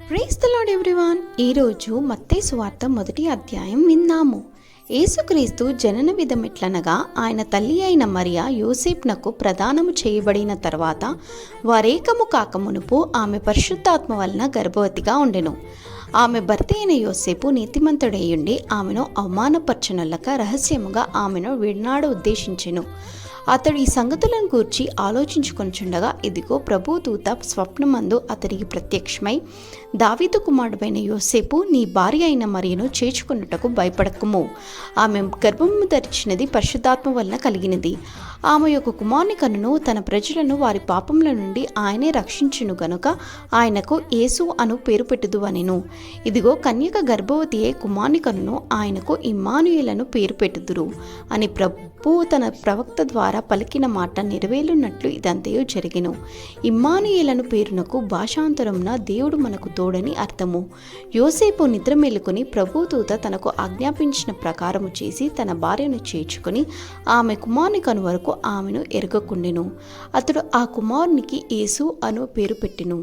Praise the lord everyone. ఈరోజు మత్తయి సువార్త 1వ అధ్యాయం విందాము. యేసుక్రీస్తు జనన విధమెట్లనగా, ఆయన తల్లి అయిన మరియా యోసేపునకు ప్రదానము చేయబడిన తర్వాత వారేకము కాకమునుపు ఆమె పరిశుద్ధాత్మ వలన గర్భవతిగా ఉండెను. ఆమె భర్త అయిన యోసేపు నీతిమంతుడైయుండి ఆమెను అవమానపరచనొల్లక రహస్యముగా ఆమెను విడనాడ ఉద్దేశించెను. అతడు ఈ సంగతులను గూర్చి ఆలోచించుకొనుచుండగా, ఇదిగో ప్రభుదూత స్వప్నమందు అతనికి ప్రత్యక్షమై, దావీదు కుమారుడైన యోసేపు, నీ భార్య అయిన మరియను చేర్చుకొనుటకు భయపడకుము. ఆమె గర్భము ధరించినది పరిశుద్ధాత్మ వలన కలిగినది. ఆమె యొక్క కుమారుని కనును, తన ప్రజలను వారి పాపముల నుండి ఆయనే రక్షించును గనుక ఆయనకు యేసు అను పేరు పెట్టుదు అనెను. ఇదిగో కన్యక గర్భవతి అయి కుమారుని కనును, ఆయనకు ఇమ్మానుయేలను పేరు పెట్టుదురు అని ప్రభువు తన ప్రవక్త ద్వారా పలికిన మాట నెరవేరునట్లు ఇదంతయు జరిగెను. ఇమ్మానుయేలను పేరునకు భాషాంతరమున దేవుడు మనకు తోడని అర్థము. యోసేపు నిద్ర మేలుకొని ప్రభుదూత తనకు ఆజ్ఞాపించిన ప్రకారము చేసి తన భార్యను చేర్చుకొని ఆమె కుమారుని కను వరకు ఆమెను ఎరగకుండెను. అతడు ఆ కుమారునికి యేసు అను పేరు పెట్టెను.